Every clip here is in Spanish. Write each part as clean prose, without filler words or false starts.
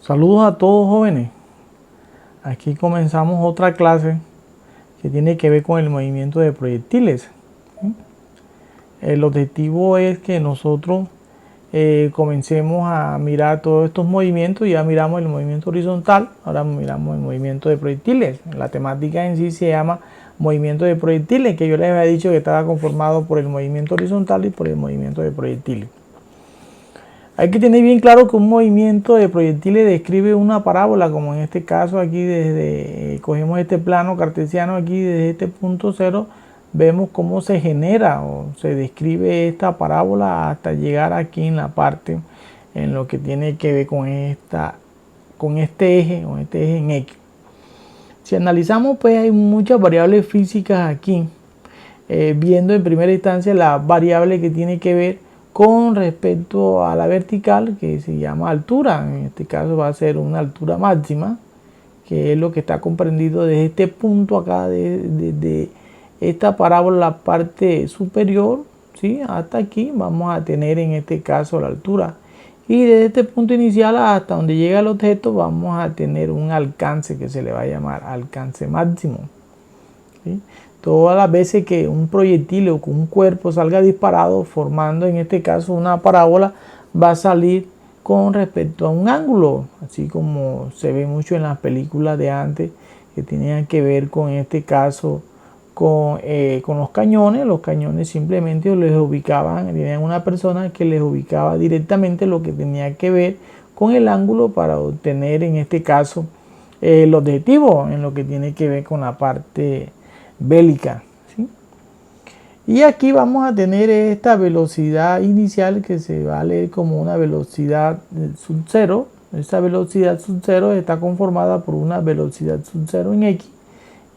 Saludos a todos jóvenes. Aquí comenzamos otra clase que tiene que ver con el movimiento de proyectiles. El objetivo es que nosotros comencemos a mirar todos estos movimientos. Ya miramos el movimiento horizontal, ahora miramos el movimiento de proyectiles. La temática en sí se llama movimiento de proyectiles, que yo les había dicho que estaba conformado por el movimiento horizontal y por el movimiento de proyectiles. Hay que tener bien claro que un movimiento de proyectiles describe una parábola, como en este caso aquí cogemos este plano cartesiano aquí desde este punto cero, vemos cómo se genera o se describe esta parábola hasta llegar aquí en la parte en lo que tiene que ver con este eje en X. Si analizamos, pues hay muchas variables físicas aquí, viendo en primera instancia la variable que tiene que ver con respecto a la vertical, que se llama altura. En este caso va a ser una altura máxima, que es lo que está comprendido desde este punto acá de esta parábola, la parte superior, ¿sí? Hasta aquí vamos a tener en este caso la altura, y desde este punto inicial hasta donde llega el objeto vamos a tener un alcance que se le va a llamar alcance máximo, ¿sí? Todas las veces que un proyectil o que un cuerpo salga disparado formando en este caso una parábola, va a salir con respecto a un ángulo, así como se ve mucho en las películas de antes que tenían que ver con este caso con los cañones. Los cañones simplemente les ubicaban, tenían una persona que les ubicaba directamente lo que tenía que ver con el ángulo para obtener en este caso el objetivo en lo que tiene que ver con la parte bélica, ¿sí? Y aquí vamos a tener esta velocidad inicial que se va a leer como una velocidad sub cero. Esta velocidad sub cero está conformada por una velocidad sub cero en X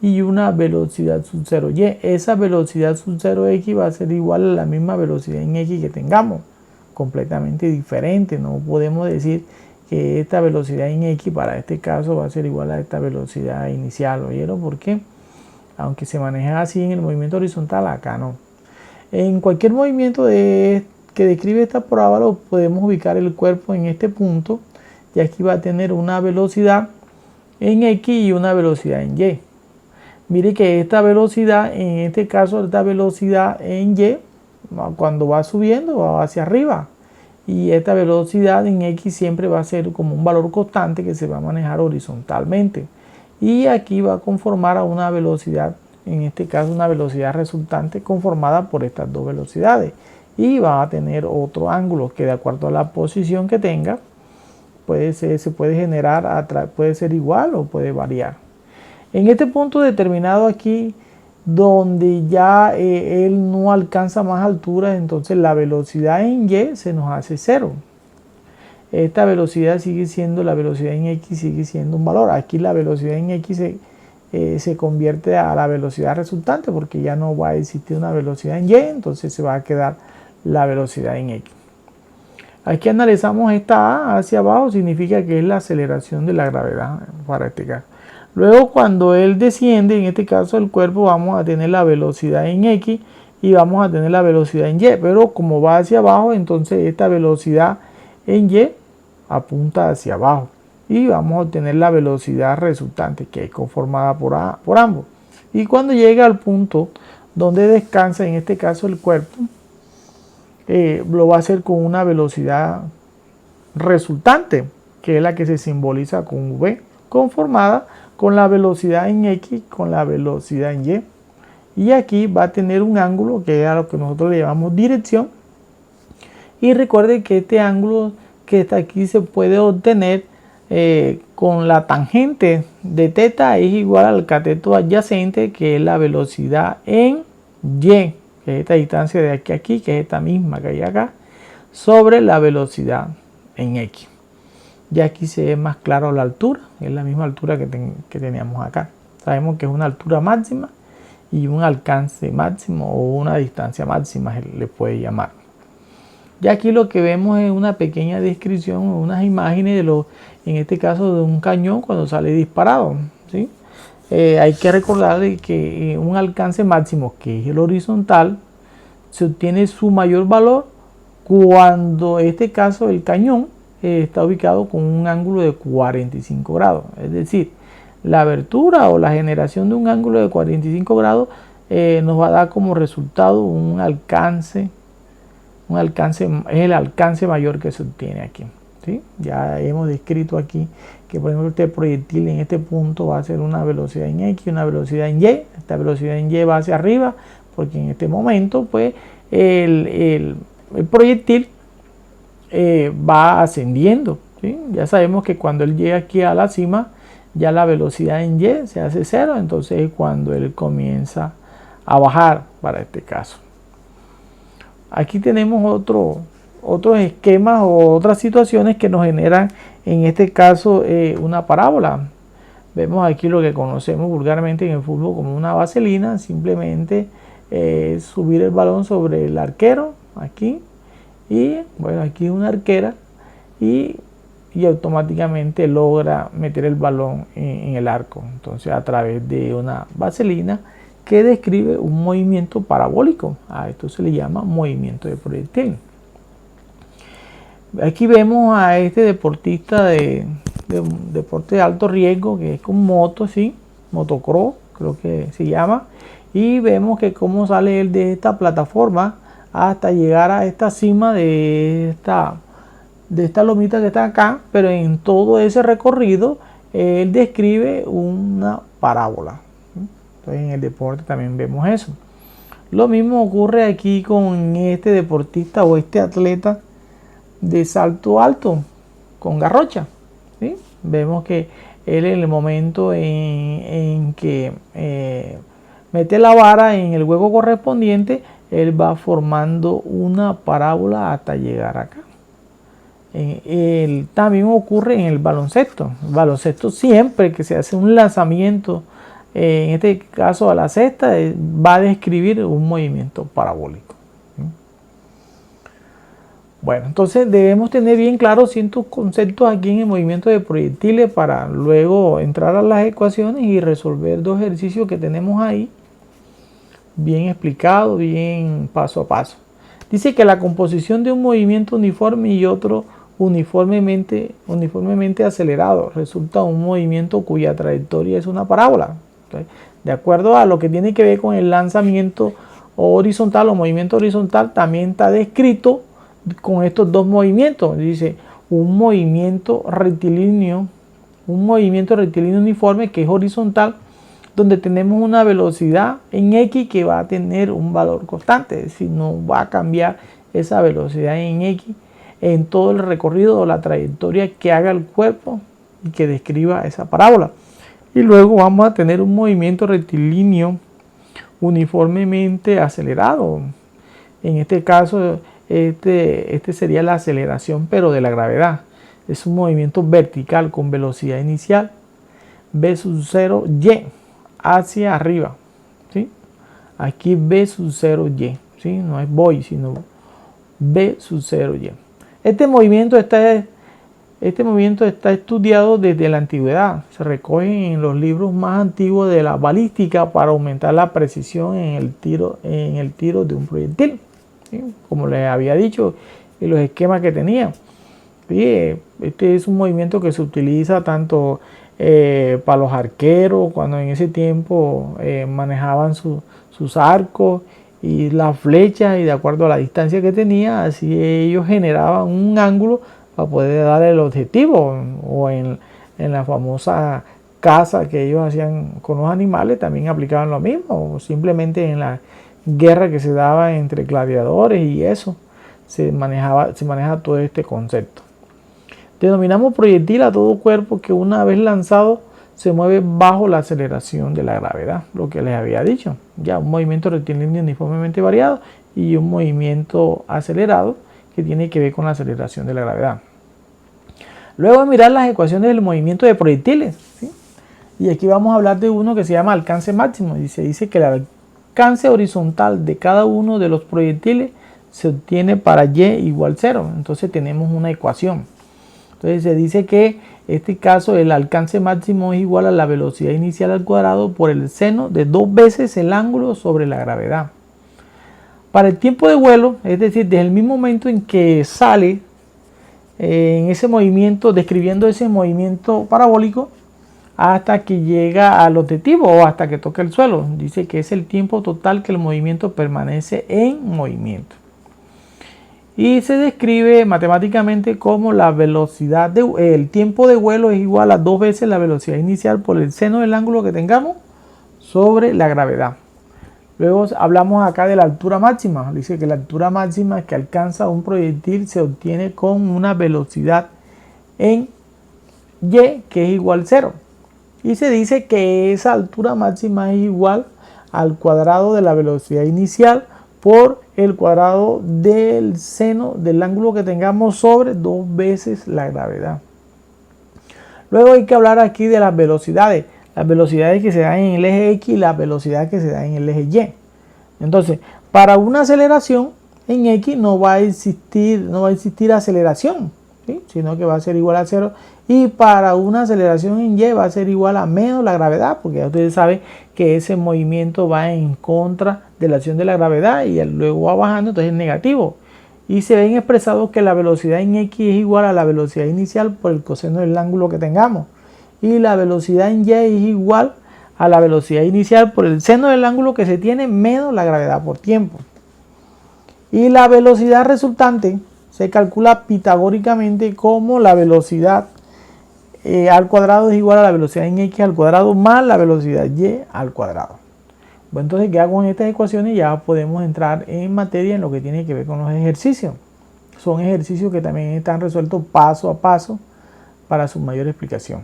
y una velocidad sub cero Y. Esa velocidad sub cero X va a ser igual a la misma velocidad en X que tengamos, completamente diferente. No podemos decir que esta velocidad en X para este caso va a ser igual a esta velocidad inicial. ¿Oyeron por qué? Aunque se maneja así en el movimiento horizontal, acá no. En cualquier movimiento que describe esta parábola podemos ubicar el cuerpo en este punto, y aquí va a tener una velocidad en X y una velocidad en Y. Mire que esta velocidad, en este caso esta velocidad en Y, cuando va subiendo va hacia arriba, y esta velocidad en X siempre va a ser como un valor constante que se va a manejar horizontalmente. Y aquí va a conformar a una velocidad, en este caso una velocidad resultante conformada por estas dos velocidades, y va a tener otro ángulo que de acuerdo a la posición que tenga se puede generar, puede ser igual o puede variar. En este punto determinado aquí, donde ya él no alcanza más altura, entonces la velocidad en Y se nos hace cero. Esta velocidad sigue siendo, la velocidad en X sigue siendo un valor. Aquí la velocidad en X se convierte a la velocidad resultante, porque ya no va a existir una velocidad en Y, entonces se va a quedar la velocidad en X. Aquí analizamos esta A hacia abajo, significa que es la aceleración de la gravedad para este caso. Luego cuando él desciende, en este caso el cuerpo, vamos a tener la velocidad en X y vamos a tener la velocidad en Y, pero como va hacia abajo, entonces esta velocidad en Y apunta hacia abajo y vamos a obtener la velocidad resultante, que es conformada por ambos. Y cuando llega al punto donde descansa, en este caso el cuerpo, lo va a hacer con una velocidad resultante, que es la que se simboliza con V, conformada con la velocidad en X con la velocidad en Y. Y aquí va a tener un ángulo que es a lo que nosotros le llamamos dirección. Y recuerde que este ángulo que está aquí se puede obtener con la tangente de θ es igual al cateto adyacente, que es la velocidad en Y, que es esta distancia de aquí a aquí, que es esta misma que hay acá, sobre la velocidad en X. Y aquí se ve más claro la altura, es la misma altura que teníamos acá. Sabemos que es una altura máxima y un alcance máximo o una distancia máxima se le puede llamar. Y aquí lo que vemos es una pequeña descripción, unas imágenes en este caso de un cañón cuando sale disparado, ¿sí? Hay que recordar que un alcance máximo, que es el horizontal, se obtiene su mayor valor cuando en este caso el cañón está ubicado con un ángulo de 45 grados. Es decir, la abertura o la generación de un ángulo de 45 grados nos va a dar como resultado un alcance, es el alcance mayor que se obtiene aquí. ¿Sí? Ya hemos descrito aquí que, por ejemplo, este proyectil en este punto va a ser una velocidad en X, una velocidad en Y. Esta velocidad en Y va hacia arriba porque en este momento pues el proyectil va ascendiendo. ¿Sí? Ya sabemos que cuando él llega aquí a la cima, ya la velocidad en Y se hace 0, entonces es cuando él comienza a bajar para este caso. Aquí tenemos otros esquemas o otras situaciones que nos generan en este caso una parábola. Vemos aquí lo que conocemos vulgarmente en el fútbol como una vaselina, simplemente subir el balón sobre el arquero aquí y bueno, aquí una arquera y automáticamente logra meter el balón en el arco, entonces a través de una vaselina que describe un movimiento parabólico. A esto se le llama movimiento de proyectil. Aquí vemos a este deportista de un deporte de alto riesgo que es con moto, ¿sí? Motocross creo que se llama, y vemos que cómo sale él de esta plataforma hasta llegar a esta cima de esta lomita que está acá, pero en todo ese recorrido él describe una parábola. Entonces en el deporte también vemos eso. Lo mismo ocurre aquí con este deportista o este atleta de salto alto con garrocha. ¿Sí? Vemos que él en el momento en que mete la vara en el hueco correspondiente, él va formando una parábola hasta llegar acá. También ocurre en el baloncesto. El baloncesto, siempre que se hace un lanzamiento, en este caso a la cesta, va a describir un movimiento parabólico. Bueno, entonces debemos tener bien claros ciertos conceptos aquí en el movimiento de proyectiles para luego entrar a las ecuaciones y resolver dos ejercicios que tenemos ahí, bien explicados, bien paso a paso. Dice que la composición de un movimiento uniforme y otro uniformemente acelerado resulta un movimiento cuya trayectoria es una parábola. Entonces, de acuerdo a lo que tiene que ver con el lanzamiento horizontal o movimiento horizontal, también está descrito con estos dos movimientos. Dice un movimiento rectilíneo uniforme que es horizontal, donde tenemos una velocidad en X que va a tener un valor constante, es decir, no va a cambiar esa velocidad en X en todo el recorrido o la trayectoria que haga el cuerpo y que describa esa parábola. Y luego vamos a tener un movimiento rectilíneo uniformemente acelerado. En este caso, este sería la aceleración, pero de la gravedad. Es un movimiento vertical con velocidad inicial v sub 0 y hacia arriba. ¿Sí? Aquí v sub 0 y, ¿sí? No es voy, sino v sub 0 y. Este movimiento está estudiado desde la antigüedad. Se recoge en los libros más antiguos de la balística para aumentar la precisión en el tiro de un proyectil. ¿Sí? Como les había dicho, en los esquemas que tenía. ¿Sí? Este es un movimiento que se utiliza tanto para los arqueros, cuando en ese tiempo manejaban sus arcos y las flechas, y de acuerdo a la distancia que tenía, así ellos generaban un ángulo para poder dar el objetivo. O en la famosa caza que ellos hacían con los animales también aplicaban lo mismo, o simplemente en la guerra que se daba entre gladiadores y eso se maneja todo este concepto. Denominamos proyectil a todo cuerpo que una vez lanzado se mueve bajo la aceleración de la gravedad, lo que les había dicho. Ya un movimiento rectilíneo uniformemente variado y un movimiento acelerado que tiene que ver con la aceleración de la gravedad. Luego de mirar las ecuaciones del movimiento de proyectiles, ¿sí? Y aquí vamos a hablar de uno que se llama alcance máximo, y se dice que el alcance horizontal de cada uno de los proyectiles se obtiene para y igual 0. Entonces tenemos una ecuación. Entonces se dice que en este caso el alcance máximo es igual a la velocidad inicial al cuadrado por el seno de 2 veces el ángulo sobre la gravedad. Para el tiempo de vuelo, es decir, desde el mismo momento en que sale en ese movimiento, describiendo ese movimiento parabólico hasta que llega al objetivo o hasta que toque el suelo. Dice que es el tiempo total que el movimiento permanece en movimiento. Y se describe matemáticamente como la velocidad el tiempo de vuelo es igual a 2 veces la velocidad inicial por el seno del ángulo que tengamos sobre la gravedad. Luego hablamos acá de la altura máxima. Dice que la altura máxima que alcanza un proyectil se obtiene con una velocidad en y que es igual a 0. Y se dice que esa altura máxima es igual al cuadrado de la velocidad inicial por el cuadrado del seno del ángulo que tengamos sobre 2 veces la gravedad. Luego hay que hablar aquí de las velocidades que se dan en el eje X y las velocidades que se dan en el eje Y. Entonces, para una aceleración en X no va a existir aceleración, ¿sí? Sino que va a ser igual a 0. Y para una aceleración en Y va a ser igual a menos la gravedad, porque ya ustedes saben que ese movimiento va en contra de la acción de la gravedad y luego va bajando, entonces es negativo. Y se ven expresados que la velocidad en X es igual a la velocidad inicial por el coseno del ángulo que tengamos. Y la velocidad en Y es igual a la velocidad inicial por el seno del ángulo que se tiene menos la gravedad por tiempo. Y la velocidad resultante se calcula pitagóricamente como la velocidad al cuadrado es igual a la velocidad en X al cuadrado más la velocidad Y al cuadrado. Bueno, entonces ya con estas ecuaciones ya podemos entrar en materia en lo que tiene que ver con los ejercicios. Son ejercicios que también están resueltos paso a paso para su mayor explicación.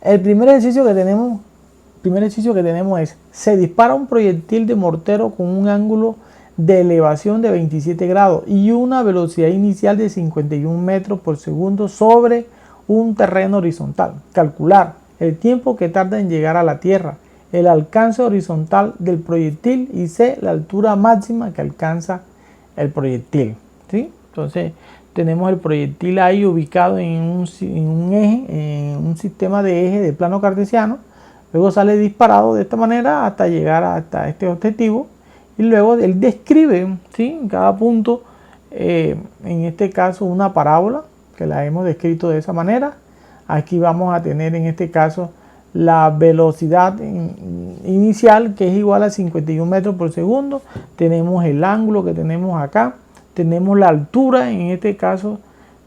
El primer ejercicio que tenemos es: se dispara un proyectil de mortero con un ángulo de elevación de 27 grados y una velocidad inicial de 51 metros por segundo sobre un terreno horizontal. Calcular el tiempo que tarda en llegar a la Tierra, el alcance horizontal del proyectil y C, la altura máxima que alcanza el proyectil. ¿Sí? Entonces tenemos el proyectil ahí ubicado en un eje, en un sistema de eje de plano cartesiano. Luego sale disparado de esta manera hasta llegar hasta este objetivo. Y luego él describe, ¿sí?, en cada punto, en este caso una parábola, que la hemos descrito de esa manera. Aquí vamos a tener en este caso la velocidad inicial, que es igual a 51 metros por segundo. Tenemos el ángulo que tenemos acá. Tenemos la altura, en este caso,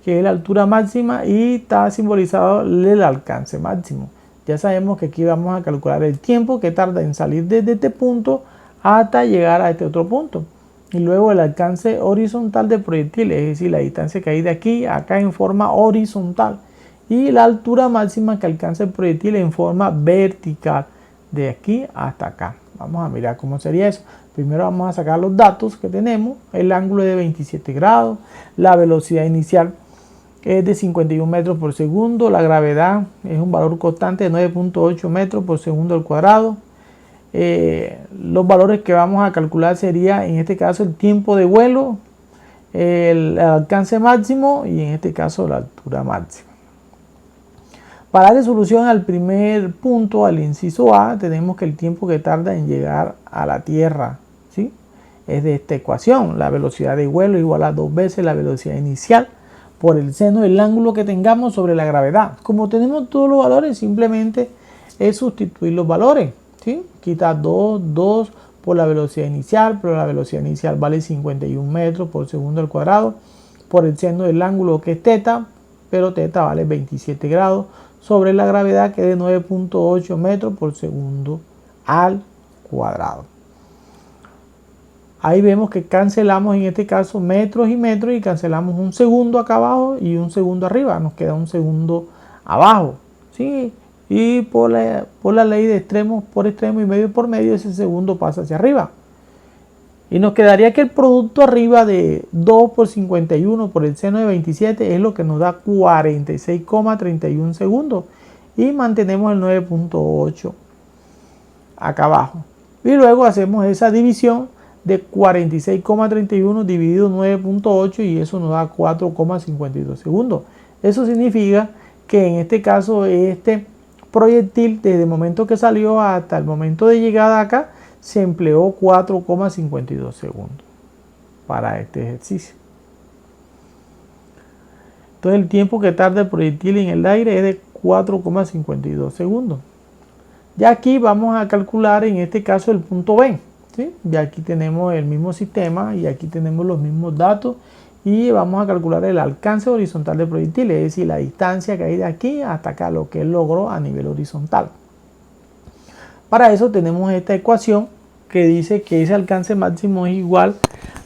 que es la altura máxima, y está simbolizado el alcance máximo. Ya sabemos que aquí vamos a calcular el tiempo que tarda en salir desde este punto hasta llegar a este otro punto. Y luego el alcance horizontal del proyectil, es decir, la distancia que hay de aquí a acá en forma horizontal. Y la altura máxima que alcanza el proyectil en forma vertical, de aquí hasta acá. Vamos a mirar cómo sería eso. Primero vamos a sacar los datos que tenemos. El ángulo es de 27 grados. La velocidad inicial es de 51 metros por segundo. La gravedad es un valor constante de 9.8 metros por segundo al cuadrado. Los valores que vamos a calcular sería en este caso el tiempo de vuelo, el alcance máximo y en este caso la altura máxima. Para darle solución al primer punto, al inciso A, tenemos que el tiempo que tarda en llegar a la Tierra, ¿sí?, es de esta ecuación. La velocidad de vuelo es igual a 2 veces la velocidad inicial por el seno del ángulo que tengamos sobre la gravedad. Como tenemos todos los valores, simplemente es sustituir los valores, ¿sí? Quitar 2 por la velocidad inicial, pero la velocidad inicial vale 51 metros por segundo al cuadrado, por el seno del ángulo que es teta, pero teta vale 27 grados, sobre la gravedad que es de 9.8 metros por segundo al cuadrado. Ahí vemos que cancelamos en este caso metros y metros y cancelamos un segundo acá abajo y un segundo arriba. Nos queda un segundo abajo, ¿sí? Y por la ley de extremos por extremo y medio por medio, ese segundo pasa hacia arriba. Y nos quedaría que el producto arriba de 2 por 51 por el seno de 27 es lo que nos da 46,31 segundos. Y mantenemos el 9.8 acá abajo. Y luego hacemos esa división de 46,31 dividido 9.8 y eso nos da 4,52 segundos. Eso significa que en este caso este proyectil, desde el momento que salió hasta el momento de llegada acá, se empleó 4,52 segundos para este ejercicio. Entonces el tiempo que tarda el proyectil en el aire es de 4,52 segundos. Ya aquí vamos a calcular en este caso el punto B, ¿sí? Ya aquí tenemos el mismo sistema y aquí tenemos los mismos datos y vamos a calcular el alcance horizontal del proyectil, es decir, la distancia que hay de aquí hasta acá, lo que él logró a nivel horizontal. Para eso tenemos esta ecuación que dice que ese alcance máximo es igual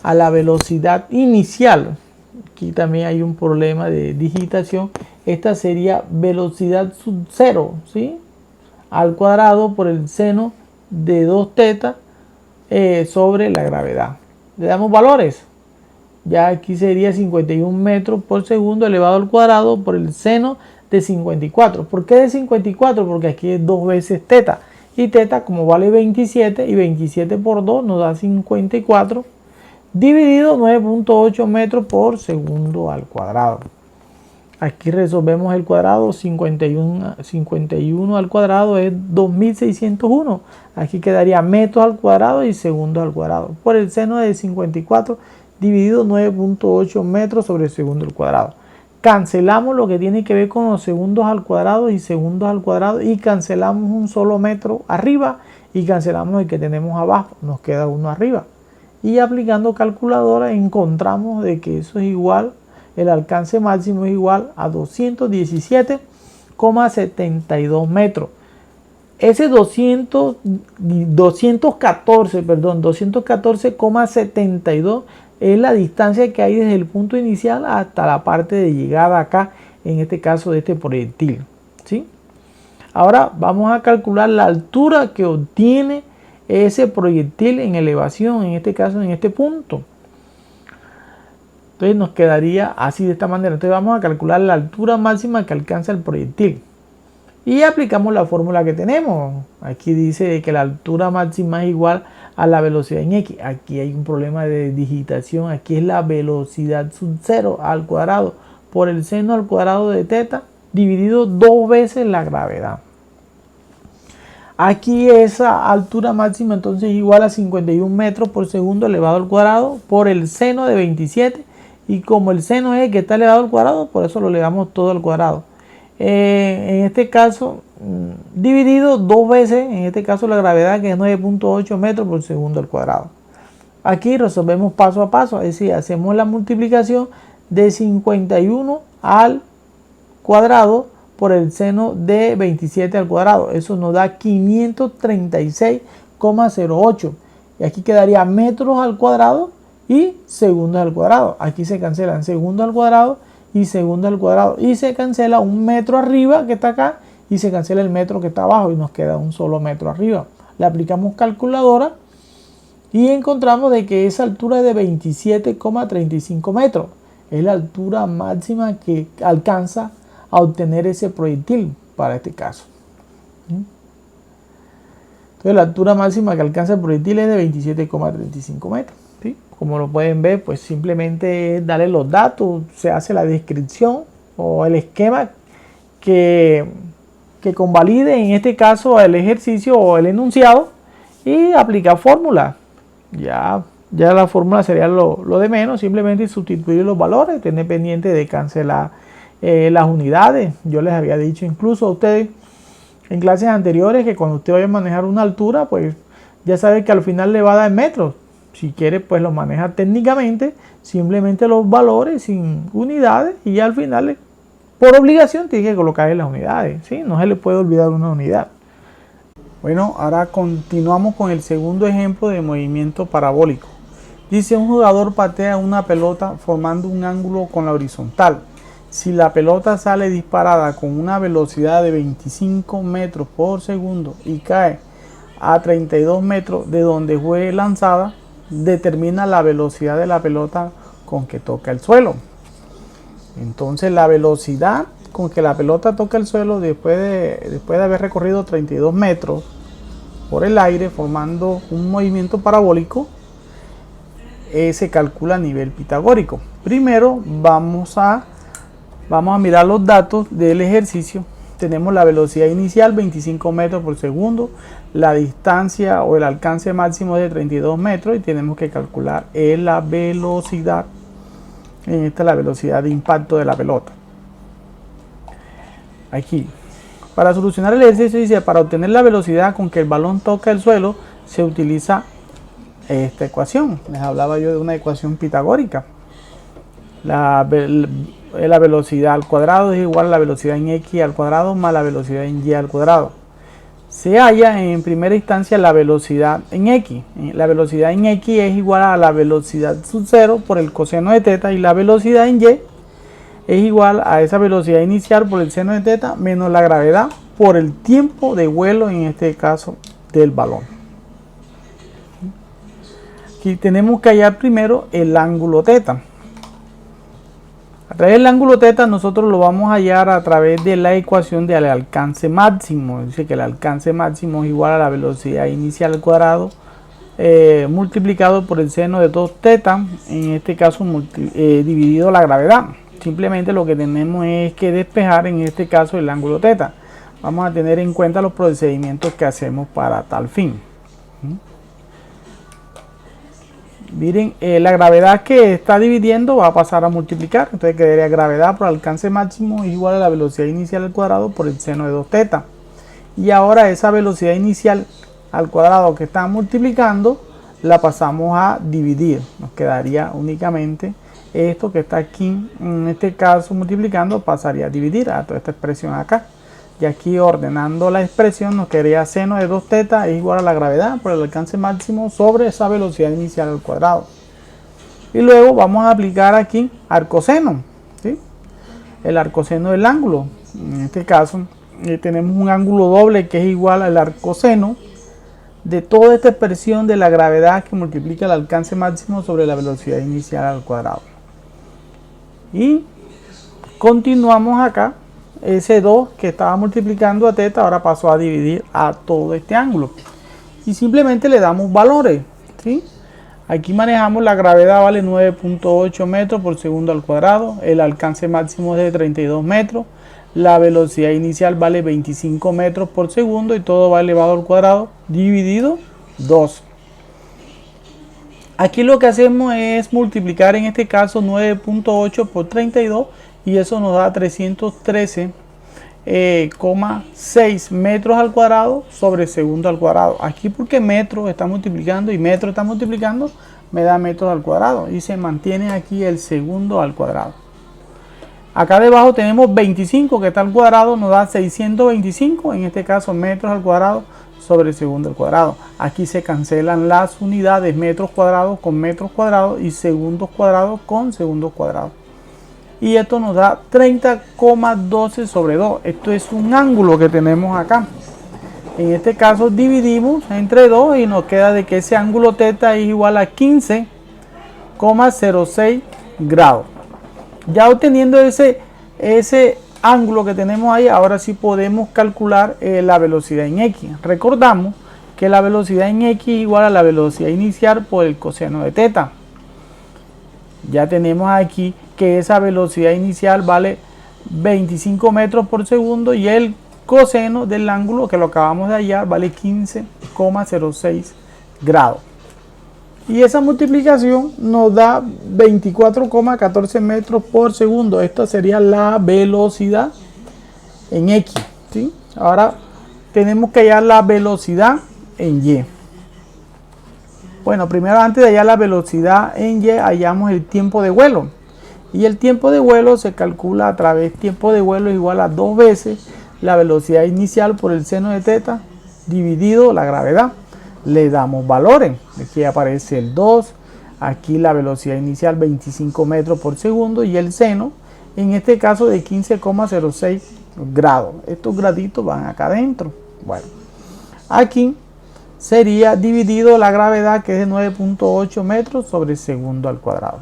a la velocidad inicial. Aquí también hay un problema de digitación. Esta sería velocidad sub 0, ¿sí? Al cuadrado por el seno de 2θ sobre la gravedad. Le damos valores. Ya aquí sería 51 metros por segundo elevado al cuadrado por el seno de 54. ¿Por qué de 54? Porque aquí es 2 veces θ. Y θ como vale 27 y 27 por 2 nos da 54 dividido 9.8 metros por segundo al cuadrado. Aquí resolvemos el cuadrado, 51 al cuadrado es 2601. Aquí quedaría metros al cuadrado y segundos al cuadrado. Por el seno de 54 dividido 9.8 metros sobre el segundo al cuadrado. Cancelamos lo que tiene que ver con los segundos al cuadrado y segundos al cuadrado y cancelamos un solo metro arriba y cancelamos el que tenemos abajo. Nos queda uno arriba. Y aplicando calculadora encontramos de que eso es igual, el alcance máximo es igual a 217,72 metros. Ese 214,72 es la distancia que hay desde el punto inicial hasta la parte de llegada acá, en este caso de este proyectil, ¿sí? Ahora vamos a calcular la altura que obtiene ese proyectil en elevación, en este caso en este punto. Entonces nos quedaría así de esta manera. Entonces vamos a calcular la altura máxima que alcanza el proyectil. Y aplicamos la fórmula que tenemos. Aquí dice que la altura máxima es igual a la velocidad en X. Aquí hay un problema de digitación. Aquí es la velocidad sub 0 al cuadrado por el seno al cuadrado de θ dividido 2 veces la gravedad. Aquí esa altura máxima entonces es igual a 51 metros por segundo elevado al cuadrado por el seno de 27. Y como el seno es el que está elevado al cuadrado, por eso lo elevamos todo al cuadrado. En este caso, dividido 2 veces, en este caso la gravedad, que es 9.8 metros por segundo al cuadrado. Aquí resolvemos paso a paso, es decir, hacemos la multiplicación de 51 al cuadrado por el seno de 27 al cuadrado. Eso nos da 536,08. Y aquí quedaría metros al cuadrado y segundos al cuadrado. Aquí se cancelan segundos al cuadrado y segundos al cuadrado. Y se cancela un metro arriba que está acá y se cancela el metro que está abajo y nos queda un solo metro arriba. Le aplicamos calculadora y encontramos de que esa altura es de 27,35 metros. Es la altura máxima que alcanza a obtener ese proyectil para este caso. Entonces la altura máxima que alcanza el proyectil es de 27,35 metros. ¿Sí? Como lo pueden ver, pues simplemente es darle los datos, se hace la descripción o el esquema que convalide en este caso el ejercicio o el enunciado y aplicar fórmula. Ya la fórmula sería lo de menos, simplemente sustituir los valores, tener pendiente de cancelar las unidades. Yo les había dicho incluso a ustedes en clases anteriores que cuando usted vaya a manejar una altura, pues ya sabe que al final le va a dar en metros. Si quiere, pues lo maneja técnicamente, simplemente los valores sin unidades y ya al final, por obligación, tiene que colocar las unidades, ¿sí? No se le puede olvidar una unidad. Bueno, ahora continuamos con el segundo ejemplo de movimiento parabólico. Dice, un jugador patea una pelota formando un ángulo con la horizontal. Si la pelota sale disparada con una velocidad de 25 metros por segundo y cae a 32 metros de donde fue lanzada, determina la velocidad de la pelota con que toca el suelo. Entonces la velocidad con que la pelota toca el suelo después de haber recorrido 32 metros por el aire formando un movimiento parabólico se calcula a nivel pitagórico. Primero vamos a mirar los datos del ejercicio. Tenemos la velocidad inicial 25 metros por segundo, la distancia o el alcance máximo de 32 metros y tenemos que calcular la velocidad. En esta es la velocidad de impacto de la pelota. aquí. Para solucionar el ejercicio dice, para obtener la velocidad con que el balón toca el suelo, se utiliza esta ecuación. Les hablaba yo de una ecuación pitagórica. La velocidad al cuadrado es igual a la velocidad en x al cuadrado más la velocidad en y al cuadrado. Se halla en primera instancia la velocidad en x. La velocidad en x es igual a la velocidad sub 0 por el coseno de teta, y la velocidad en y es igual a esa velocidad inicial por el seno de teta menos la gravedad por el tiempo de vuelo, en este caso del balón. Aquí tenemos que hallar primero el ángulo teta. A través del ángulo teta nosotros lo vamos a hallar a través de la ecuación del alcance máximo. Dice que el alcance máximo es igual a la velocidad inicial al cuadrado multiplicado por el seno de 2 teta, en este caso dividido la gravedad. Simplemente lo que tenemos es que despejar en este caso el ángulo teta. Vamos a tener en cuenta los procedimientos que hacemos para tal fin. Miren, la gravedad que está dividiendo va a pasar a multiplicar. Entonces quedaría gravedad por alcance máximo es igual a la velocidad inicial al cuadrado por el seno de 2 teta. Y ahora esa velocidad inicial al cuadrado que está multiplicando la pasamos a dividir. Nos quedaría únicamente esto que está aquí, en este caso multiplicando, pasaría a dividir a toda esta expresión acá. Y aquí ordenando la expresión nos quedaría seno de 2 teta es igual a la gravedad por el alcance máximo sobre esa velocidad inicial al cuadrado. Y luego vamos a aplicar aquí arcoseno, ¿sí? El arcoseno del ángulo. En este caso tenemos un ángulo doble que es igual al arcoseno de toda esta expresión de la gravedad que multiplica el alcance máximo sobre la velocidad inicial al cuadrado. Y continuamos acá. Ese 2 que estaba multiplicando a teta ahora pasó a dividir a todo este ángulo. Y simplemente le damos valores, ¿sí? Aquí manejamos la gravedad, vale 9.8 metros por segundo al cuadrado. El alcance máximo es de 32 metros. La velocidad inicial vale 25 metros por segundo y todo va elevado al cuadrado dividido 2. Aquí lo que hacemos es multiplicar en este caso 9.8 por 32 y eso nos da 313,6 metros al cuadrado sobre segundo al cuadrado. Aquí porque metro está multiplicando y metro está multiplicando me da metros al cuadrado y se mantiene aquí el segundo al cuadrado. Acá debajo tenemos 25 que está al cuadrado, nos da 625, en este caso metros al cuadrado sobre segundo al cuadrado. Aquí se cancelan las unidades metros cuadrados con metros cuadrados y segundos cuadrados con segundos cuadrados. Y esto nos da 30,12 sobre 2. Esto es un ángulo que tenemos acá. En este caso dividimos entre 2 y nos queda de que ese ángulo teta es igual a 15,06 grados. Ya obteniendo ese ángulo que tenemos ahí, ahora sí podemos calcular la velocidad en x. Recordamos que la velocidad en x es igual a la velocidad inicial por el coseno de teta. Ya tenemos aquí que esa velocidad inicial vale 25 metros por segundo y el coseno del ángulo que lo acabamos de hallar vale 15,06 grados. Y esa multiplicación nos da 24,14 metros por segundo. Esta sería la velocidad en x, ¿sí? Ahora tenemos que hallar la velocidad en y. Bueno, primero antes de hallar la velocidad en y, hallamos el tiempo de vuelo. Y el tiempo de vuelo se calcula a través, tiempo de vuelo es igual a 2 veces la velocidad inicial por el seno de teta dividido la gravedad. Le damos valores. Aquí aparece el 2, aquí la velocidad inicial 25 metros por segundo y el seno, en este caso de 15,06 grados. Estos graditos van acá adentro. Bueno, aquí sería dividido la gravedad que es de 9.8 metros sobre segundo al cuadrado.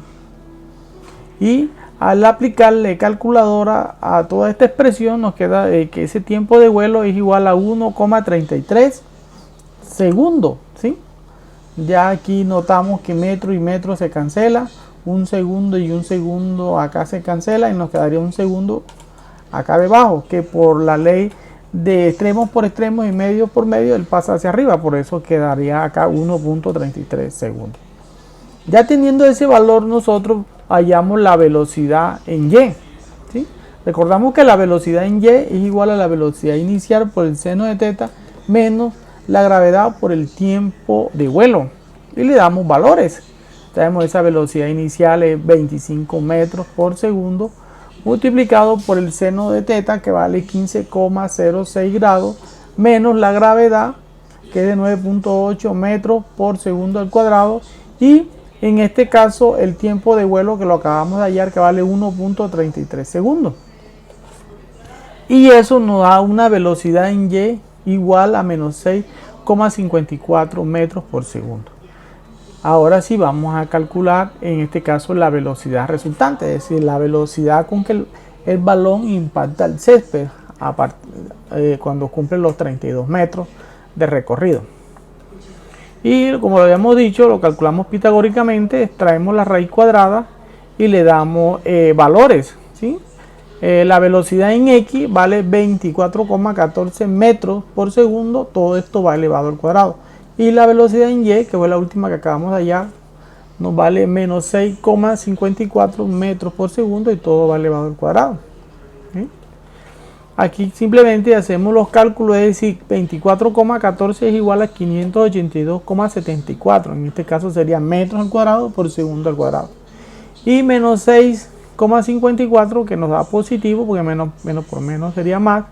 Y al aplicarle calculadora a toda esta expresión nos queda que ese tiempo de vuelo es igual a 1,33 segundos, ¿sí? Ya aquí notamos que metro y metro se cancela, un segundo y un segundo acá se cancela y nos quedaría un segundo acá debajo, que por la ley de extremos por extremos y medio por medio él pasa hacia arriba, por eso quedaría acá 1.33 segundos. Ya teniendo ese valor nosotros hallamos la velocidad en y, ¿sí? Recordamos que la velocidad en y es igual a la velocidad inicial por el seno de teta menos la gravedad por el tiempo de vuelo. Y le damos valores. Tenemos esa velocidad inicial es 25 metros por segundo multiplicado por el seno de teta que vale 15,06 grados menos la gravedad que es de 9,8 metros por segundo al cuadrado y en este caso el tiempo de vuelo que lo acabamos de hallar que vale 1,33 segundos. Y eso nos da una velocidad en y igual a menos 6,54 metros por segundo. Ahora sí vamos a calcular en este caso la velocidad resultante, es decir, la velocidad con que el balón impacta el césped cuando cumple los 32 metros de recorrido. Y como lo habíamos dicho, lo calculamos pitagóricamente, extraemos la raíz cuadrada y le damos valores, ¿sí? La velocidad en x vale 24,14 metros por segundo, todo esto va elevado al cuadrado. Y la velocidad en y, que fue la última que acabamos de hallar, nos vale menos 6,54 metros por segundo y todo va elevado al cuadrado. ¿Sí? Aquí simplemente hacemos los cálculos, es decir, 24,14 es igual a 582,74. En este caso sería metros al cuadrado por segundo al cuadrado. Y menos 6,54 que nos da positivo, porque menos por menos sería más,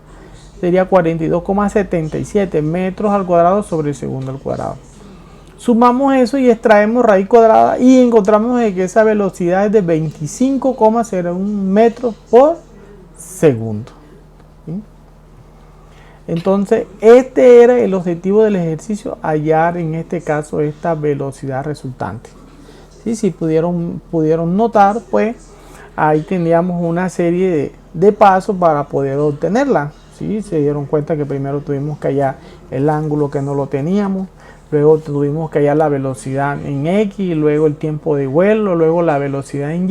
sería 42,77 metros al cuadrado sobre segundo al cuadrado. Sumamos eso y extraemos raíz cuadrada y encontramos que esa velocidad es de 25,01 metros por segundo. ¿Sí? Entonces, este era el objetivo del ejercicio, hallar en este caso esta velocidad resultante. ¿Sí? Si pudieron notar, pues ahí teníamos una serie de pasos para poder obtenerla. ¿Sí? Se dieron cuenta que primero tuvimos que hallar el ángulo que no lo teníamos, luego tuvimos que hallar la velocidad en x, luego el tiempo de vuelo, luego la velocidad en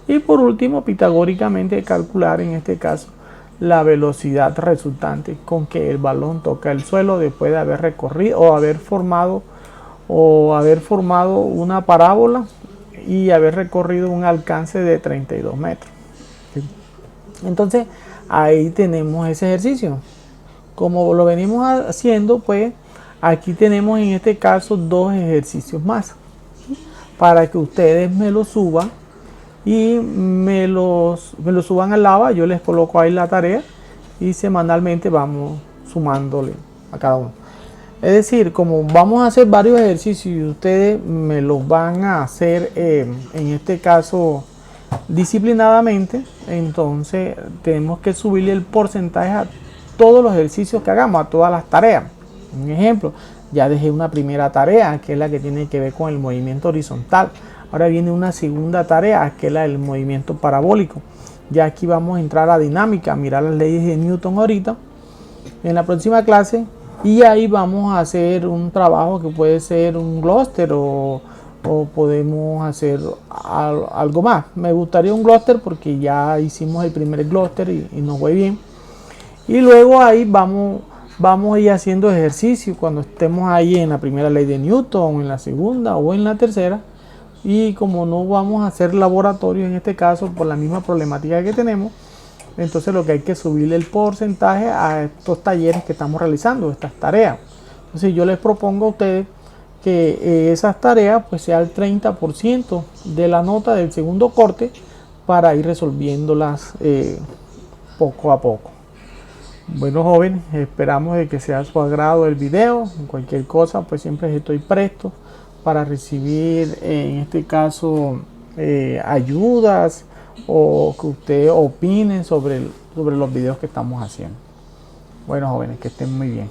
y por último pitagóricamente calcular en este caso la velocidad resultante con que el balón toca el suelo después de haber recorrido o haber formado una parábola y haber recorrido un alcance de 32 metros. ¿Sí? Entonces ahí tenemos ese ejercicio. Como lo venimos haciendo, pues aquí tenemos en este caso dos ejercicios más, ¿sí? Para que ustedes me los suban y me los suban al lava. Yo les coloco ahí la tarea y semanalmente vamos sumándole a cada uno. Es decir, como vamos a hacer varios ejercicios y ustedes me los van a hacer en este caso disciplinadamente, entonces tenemos que subirle el porcentaje a todos los ejercicios que hagamos, a todas las tareas. Un ejemplo, ya dejé una primera tarea que es la que tiene que ver con el movimiento horizontal. Ahora viene una segunda tarea que es la del movimiento parabólico. Ya aquí vamos a entrar a dinámica, a mirar las leyes de Newton ahorita en la próxima clase, y ahí vamos a hacer un trabajo que puede ser un clúster o podemos hacer algo más. Me gustaría un clúster porque ya hicimos el primer clúster y nos fue bien. Y luego ahí vamos a ir haciendo ejercicio cuando estemos ahí en la primera ley de Newton, en la segunda o en la tercera. Y como no vamos a hacer laboratorio en este caso por la misma problemática que tenemos, entonces lo que hay que subirle el porcentaje a estos talleres que estamos realizando, estas tareas. Entonces yo les propongo a ustedes que esas tareas pues sea el 30% de la nota del segundo corte para ir resolviéndolas poco a poco. Bueno, jóvenes, esperamos de que sea a su agrado el video. En cualquier cosa pues siempre estoy presto para recibir en este caso ayudas o que ustedes opinen sobre los videos que estamos haciendo. Bueno, jóvenes, que estén muy bien.